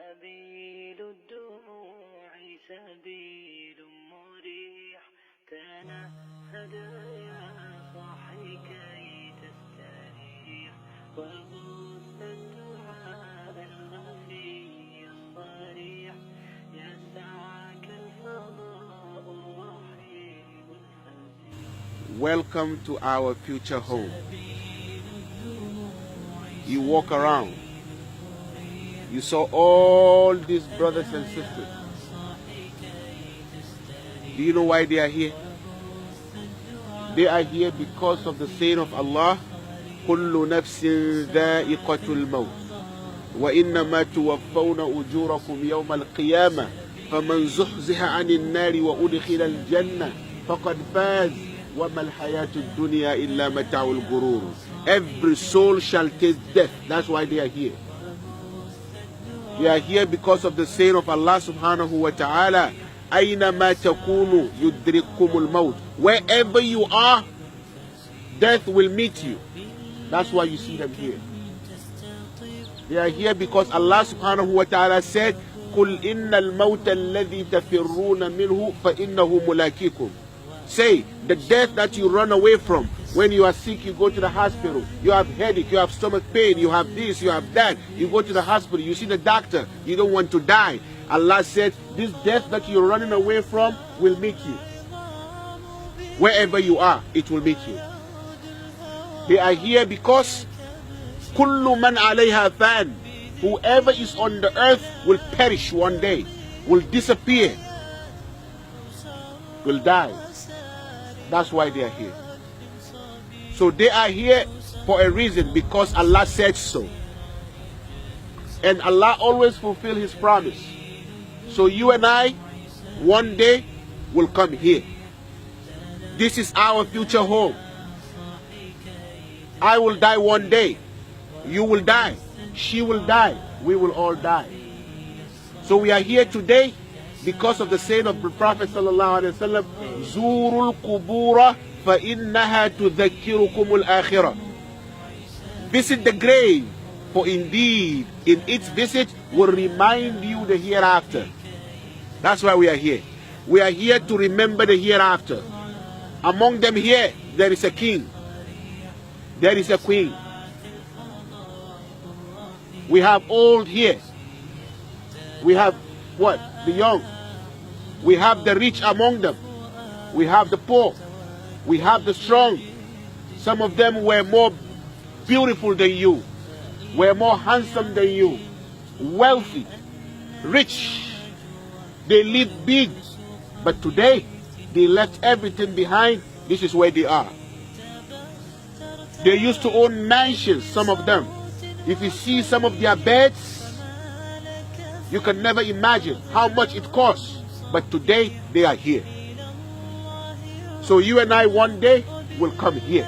سبيل الدموع سبيل مريح تنهد يا صاحي كي تستريح وبث الدعاء الخفي الصريح يسعك الفضاء الرحيم الفسيح. Welcome to our future home. You walk around. You saw all these brothers and sisters. Do you know why they are here? They are here because of the saying of Allah, كل نفس ذائقة الموت وإنما توفون أجوركم يوم القيامة فمن زحزح عن النار وأدخل الجنة فقد فاز وما الحياة الدنيا إلا متاع الغرور. Every soul shall taste death. That's why they are here. They are here because of the saying of Allah subhanahu wa ta'ala, أينما تكونوا يدرككم الموت. Wherever you are, death will meet you. That's why you see them here. They are here because Allah subhanahu wa ta'ala said, قل إن الموت الذي تفرون منه فإنه ملاقيكم. Say, the death that you run away from. When you are sick, you go to the hospital. You have headache, you have stomach pain, you have this, you have that. You go to the hospital, you see the doctor. You don't want to die. Allah said, this death that you're running away from will meet you. Wherever you are, it will meet you. They are here because كل من عليها فان. Whoever is on the earth will perish one day, will disappear, will die. That's why they are here. So they are here for a reason, because Allah said so. And Allah always fulfill His promise. So you and I, one day, will come here. This is our future home. I will die one day. You will die. She will die. We will all die. So we are here today because of the saying of the Prophet sallallahu alaihi wasallam, "Zurul kubura fa innaha tudhakkirukum al-akhirah." Visit the grave, for indeed in its visit will remind you the hereafter. That's why we are here. We are here to remember the hereafter. Among them here, there is a king. There is a queen. We have old here. We have what? The young. We have the rich among them. We have the poor. We have the strong. Some of them were more beautiful than you, were more handsome than you, wealthy, rich. They lived big, but today they left everything behind. This is where they are. They used to own mansions, some of them. If you see some of their beds, you can never imagine how much it costs. But today, they are here. So you and I one day will come here.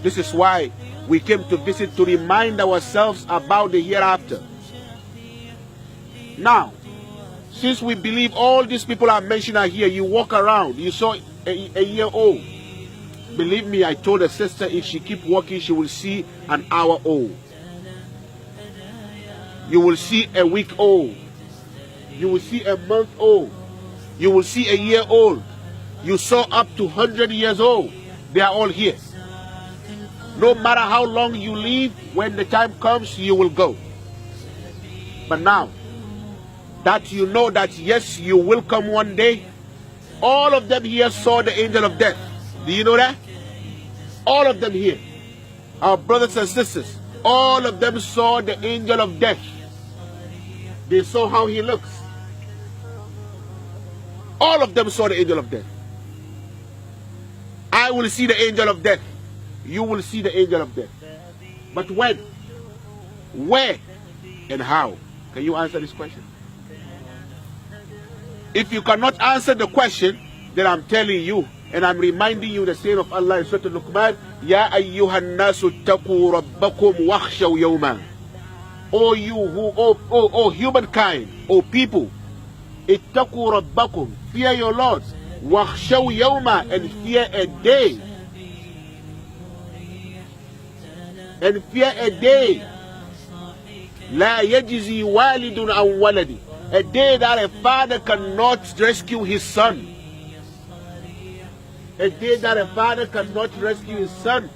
This is why we came to visit, to remind ourselves about the hereafter. Now, since we believe all these people I mentioned are here, you walk around, you saw a year old. Believe me, I told a sister if she keep walking, she will see an hour old. You will see a week old. You will see a month old. You will see a year old. You saw up to 100 years old. They are all here. No matter how long you live, when the time comes, you will go. But now that you know that yes, you will come one day, all of them here saw the angel of death. Do you know that? All of them here, our brothers and sisters, all of them saw the angel of death. They saw how he looks. All of them saw the angel of death. I will see the angel of death. You will see the angel of death. But when? Where? And how? Can you answer this question? If you cannot answer the question, then I'm telling you, and I'm reminding you the saying of Allah in Surah Al-Luqman, Ya ayyuhan nasu taqu rabbakum wakhshaw yawma. O you who, O humankind, O people, ittaqu rabbakum, fear your Lord, wakhshaw yawma, and fear a day. And fear a day. لا يجزي والد عن ولده. A day that a father cannot rescue his son. A day that a father cannot rescue his son.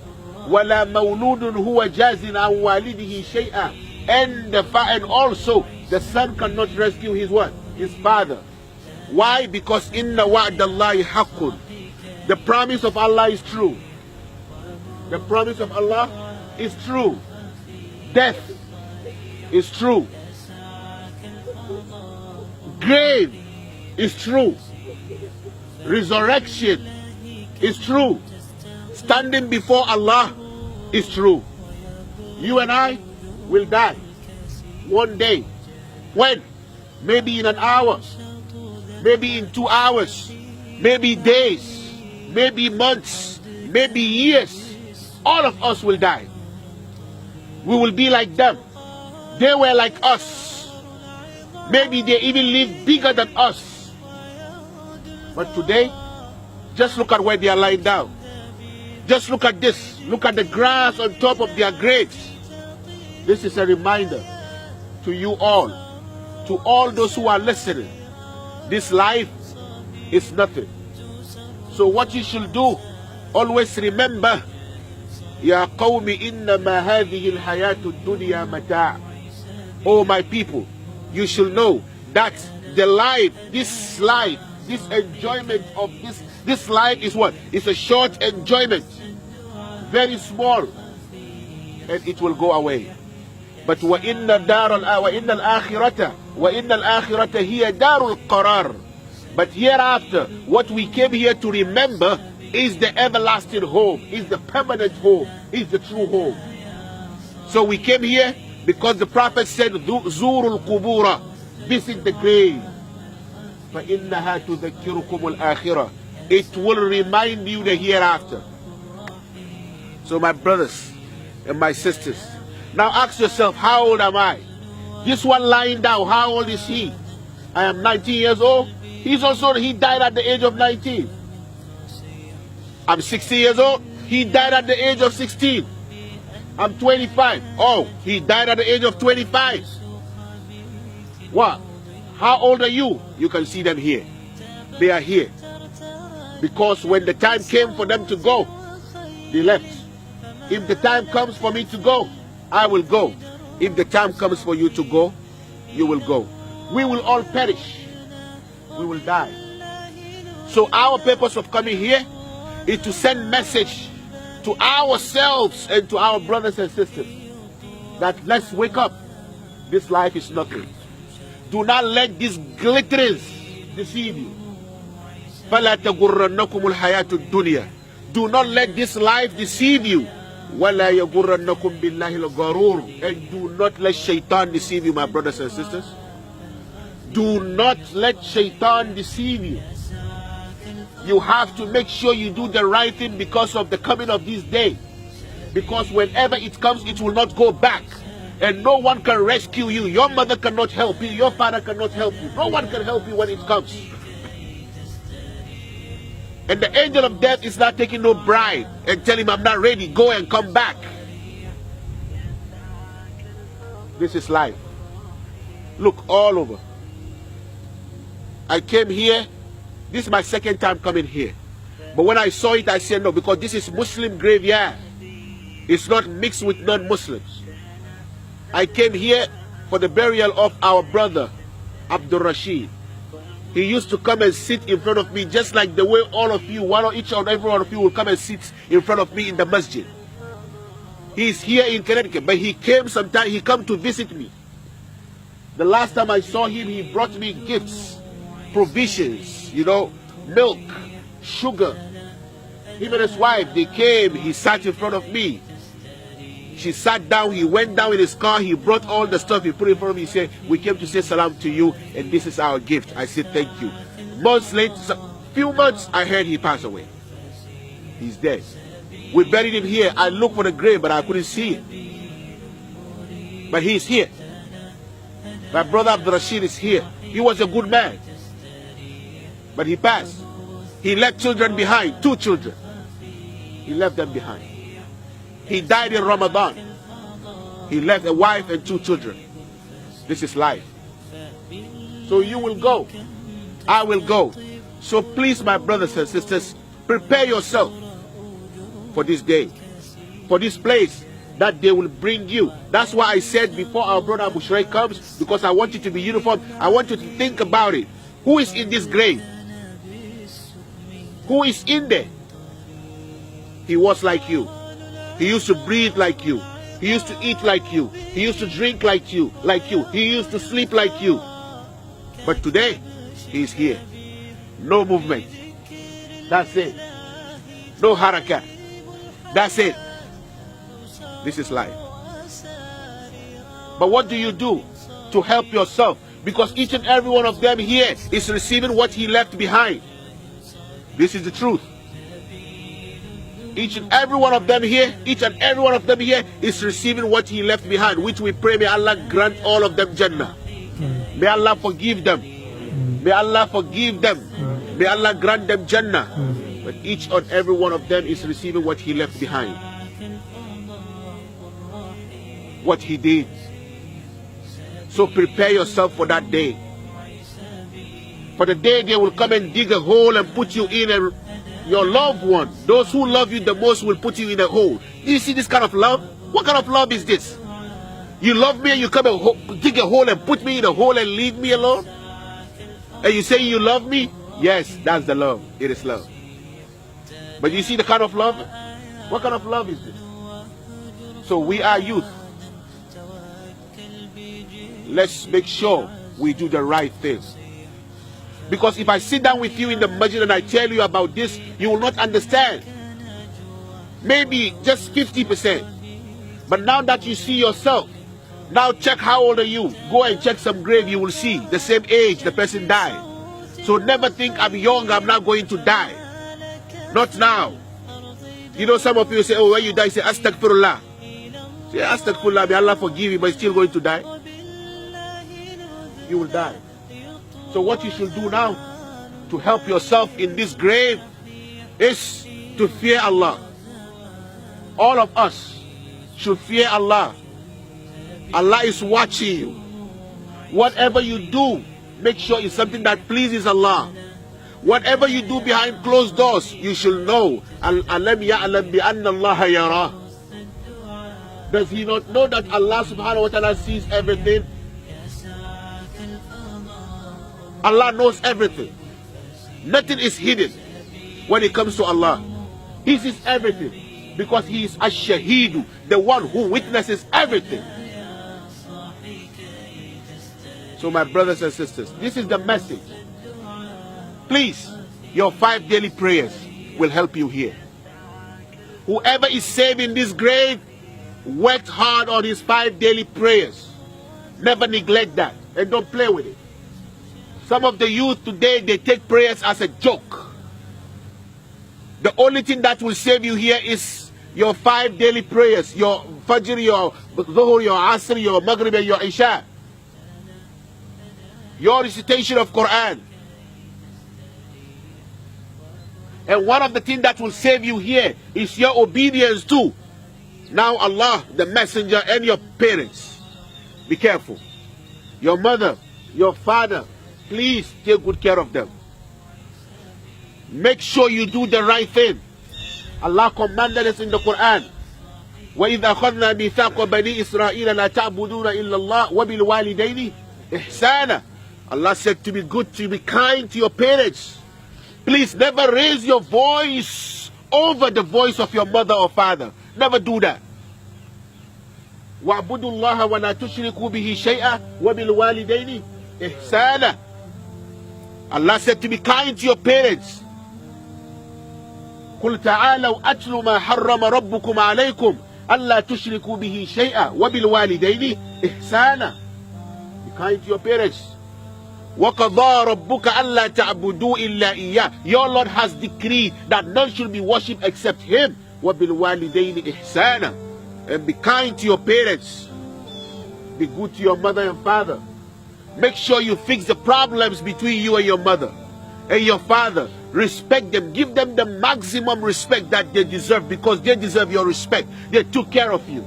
ولا مولود هو جاز عن والده شيئا. And also the son cannot rescue his what? His father. Why? Because inna wa'dallahi haqqun. The promise of Allah is true. The promise of Allah is true. Death is true. Grave is true. Resurrection is true. Standing before Allah is true. You and I will die one day. When? Maybe in an hour, maybe in 2 hours, maybe days, maybe months, maybe years. All of us will die. We will be like them. They were like us. Maybe they even live bigger than us. But today, just look at where they are lying down. Just look at this. Look at the grass on top of their graves. This is a reminder to you all, to all those who are listening. This life is nothing. So what you should do, always remember, Ya qawmi innama hadhihi al-hayatu ad-dunya mata'. Oh my people, you should know that the life, this enjoyment of this life is what? It's a short enjoyment. Very small. And it will go away. But وَإِنَّ الْآخِرَةَ هِيَ دَارُ الْقَرَارِ. But hereafter, what we came here to remember is the everlasting home, is the permanent home, is the true home. So we came here because the Prophet said, زُورُ الْقُبُورَ, visit the grave. فَإِنَّهَا تُذَكِّرُكُمُ الْآخِرَةِ. It will remind you the hereafter. So my brothers and my sisters, now ask yourself, how old am I? This one lying down, how old is he? I am 19 years old. He died at the age of 19. I'm 60 years old. He died at the age of 16. I'm 25. Oh, he died at the age of 25. What? How old are you? You can see them here. They are here. Because when the time came for them to go, they left. If the time comes for me to go, I will go. If the time comes for you to go, you will go. We will all perish. We will die. So our purpose of coming here is to send message to ourselves and to our brothers and sisters that let's wake up. This life is nothing. Do not let these glitterings deceive you. فَلَا تَغُرَّنَّكُمُ الْحَيَاةُ الدُّنْيا. Do not let this life deceive you. وَلَا يَغُرَّنَّكُمْ بِاللَّهِ الْغَرُورُ. And do not let shaitan deceive you, my brothers and sisters. Do not let shaitan deceive you. You have to make sure you do the right thing because of the coming of this day. Because whenever it comes, it will not go back. And no one can rescue you. Your mother cannot help you. Your father cannot help you. No one can help you when it comes. And the angel of death is not taking no bribe and telling him, I'm not ready, go and come back. This is life. Look all over. I came here. This is my second time coming here. But when I saw it, I said no, because this is Muslim graveyard. It's not mixed with non-Muslims. I came here for the burial of our brother, Abdul Rashid. He used to come and sit in front of me just like the way all of you, each and every one of you will come and sit in front of me in the masjid. He's here in Connecticut, but he came sometime, he come to visit me. The last time I saw him, he brought me gifts, provisions, milk, sugar. Him and his wife, they came, he sat in front of me. She sat down, he went down in his car, he brought all the stuff, he put it in front of me, he said, we came to say salam to you, and this is our gift. I said, thank you. Months later, few months, I heard he passed away. He's dead. We buried him here. I looked for the grave, but I couldn't see it. But he's here. My brother Abdul Rashid is here. He was a good man. But he passed. He left children behind, 2 children. He left them behind. He died in Ramadan. He left a wife and 2 children. This is life. So you will go. I will go. So please, my brothers and sisters, prepare yourself for this day, for this place that they will bring you. That's why I said before our brother Abu Shuraik comes, because I want you to be uniform, I want you to think about it. Who is in this grave? Who is in there? He was like you. He used to breathe like you. He used to eat like you. He used to drink like you. He used to sleep like you. But today, he is here. No movement. That's it. No harakat. That's it. This is life. But what do you do to help yourself? Because each and every one of them here is receiving what he left behind. This is the truth. Each and every one of them here is receiving what he left behind, which we pray may Allah grant all of them Jannah. May Allah forgive them. May Allah forgive them. May Allah grant them Jannah. But each and every one of them is receiving what he left behind. What he did. So prepare yourself for that day. For the day they will come and dig a hole and put you in, and your loved one, those who love you the most, will put you in a hole. Do you see this kind of love? What kind of love is this? You love me and you come and dig a hole and put me in a hole and leave me alone? And you say you love me? Yes, that's the love. It is love. But you see the kind of love? What kind of love is this? So we are youth. Let's make sure we do the right thing. Because if I sit down with you in the masjid and I tell you about this, you will not understand. Maybe just 50%. But now that you see yourself, now check how old are you. Go and check some grave, you will see the same age the person died. So never think I'm young, I'm not going to die. Not now. You know, some of you say, oh, when you die, say astaghfirullah. Say astaghfirullah, may Allah forgive you, but you're still going to die. You will die. So what you should do now to help yourself in this grave is to fear Allah. All of us should fear Allah. Allah is watching you. Whatever you do, make sure it's something that pleases Allah. Whatever you do behind closed doors, you should know. Alam ya'lam bi anna Allah yara. Does he not know that Allah subhanahu wa ta'ala sees everything? Allah knows everything. Nothing is hidden when it comes to Allah. He sees everything because he is ash-shahidu, the one who witnesses everything. So my brothers and sisters, this is the message. Please, your 5 daily prayers will help you here. Whoever is saved in this grave worked hard on his 5 daily prayers. Never neglect that and don't play with it. Some of the youth today, they take prayers as a joke. The only thing that will save you here is your 5 daily prayers. Your Fajr, your Dhuhr, your Asr, your Maghrib, and your Isha. Your recitation of Quran. And one of the things that will save you here is your obedience too. Now Allah, the messenger, and your parents. Be careful. Your mother, your father, please take good care of them. Make sure you do the right thing. Allah commanded us in the Quran. وَإِذْ أَخَذْنَا مِيثَاقَ بَنِي إِسْرَائِيلَ لَا تَعْبُدُونَ إِلَّا اللَّهَ وَبِالْوَالِدَيْنِ إِحْسَانًا. Allah said to be good, to be kind to your parents. Please never raise your voice over the voice of your mother or father. Never do that. وَاعْبُدُوا اللَّهَ وَلَا تُشْرِكُوا بِهِ شَيْئًا وَبِالْوَالِدَيْنِ إِحْسَانًا. Allah said to be kind to your parents. قُلْ تَعَالَوْا أَتْلُ مَا حَرَّمَ رَبُّكُمْ عَلَيْكُمْ أَلَّا تُشْرِكُوا بِهِ شَيْئًا وَبِالْوَالِدَيْنِ إِحْسَانًا. Be kind to your parents. وَقَضَى رَبُّكَ أَلَّا تَعْبُدُوا إِلَّا إِيَّاهُ. Your Lord has decreed that none should be worshipped except Him. وَبِالْوَالِدَيْنِ إِحْسَانًا. And be kind to your parents. Be good to your mother and father. Make sure you fix the problems between you and your mother and your father. Respect them. Give them the maximum respect that they deserve, because they deserve your respect. They took care of you.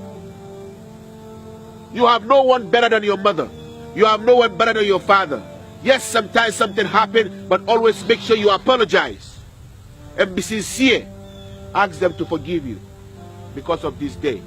You have no one better than your mother. You have no one better than your father. Yes, sometimes something happened, but always make sure you apologize and be sincere. Ask them to forgive you because of this day.